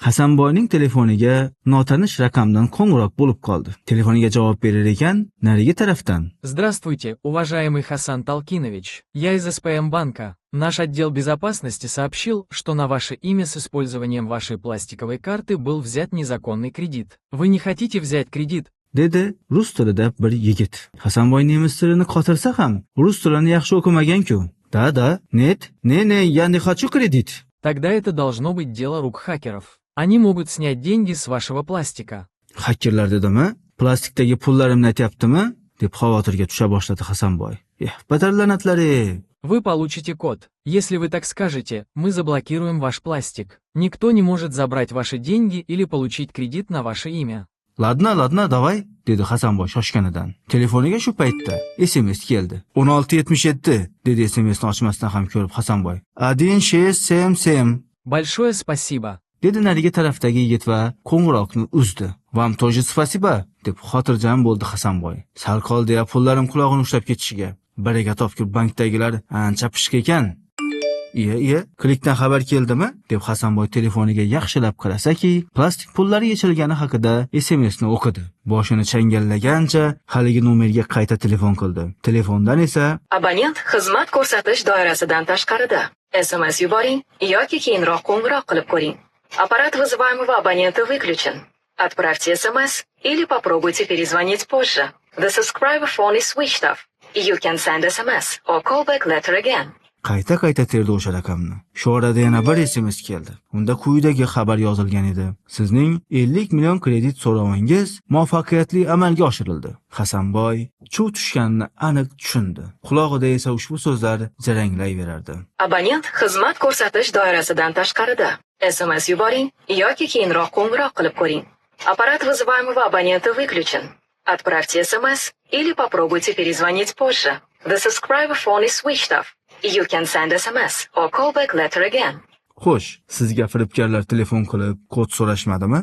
Hasanboyning telefoniga notanish raqamdan qo'ng'iroq bo'lib qoldi. Telefoniga javob berar ekan, narigi tarafdan: Здравствуйте, уважаемый Хасан Талкинович. Я из СПМ-банка. Наш отдел безопасности сообщил, что на ваше имя с использованием вашей пластиковой карты был взят незаконный кредит. Вы не хотите взять кредит? dedi rus tilida bir yigit. Hasanboy nemis tilini qotirsa ham, rus tilini yaxshi o'qimagan-ku. Da, net, ne, я не хочу кредит. Тогда это должно быть дело рук хакеров. Они могут снять деньги с вашего пластика. Hakkerlar dedimi? Plastikdagi pullarimni aytayaptimi? deb xavotirga tusha boshladi Hasanboy. Batarlanatlari. Вы получите код. Если вы так скажете, мы заблокируем ваш пластик. Никто не может забрать ваши деньги или получить кредит на ваше имя. Ladna, davay, dedi Hasanboy shoshganidan. Telefoniga shu paytda SMS keldi. 1677 dedi SMSni ochmasdan ham ko'rib Hasanboy. 1677. Большое спасибо. dedi narigi tarafdagi yigit va qo'ng'iroqni uzdi. Vam to'ji spasiba deb xotirjam bo'ldi Hasanboy. Sal qoldi ya pullarim qulog'ini ushlab ketishiga. Barakat topkur bankdagilar ancha pishq ekan. Iya, klikdan xabar keldimi? deb Hasanboy telefoniga yaxshilab qarasaki, plastik pullari yechilgani haqida SMSni o'qidi. Boshini changallagancha haligi nomerga qayta telefon qildi. Telefondan esa: Abonent xizmat ko'rsatish doirasidan tashqarida. SMS yuboring yoki keyinroq qo'ng'iroq qilib ko'ring. Аппарат вызываемого абонента выключен. Отправьте SMS или попробуйте перезвонить позже. The subscriber phone is switched off. You can send SMS or call back later again. Qayta terdi o'sha raqamni. Shu orada yana bir SMS keldi. Unda quyidagi xabar yozilgan edi. Sizning 50 million kredit so'rovingiz muvaffaqiyatli amalga oshirildi. Hasanboy chuv tushganini aniq tushundi. Qulog'ida esa ushbu so'zlar jaranglayverardi. Abonent xizmat ko'rsatish doirasidan tashqarida. SMS yuboring yoki keyinroq qo'ng'iroq qilib ko'ring. Аппарат вызываемого абонента выключен. Отправьте SMS или попробуйте перезвонить позже. The subscriber phone is switched off. You can send SMS or call back later again. Xo'sh, sizga firibgarlar telefon qilib kod so'rashmadimi?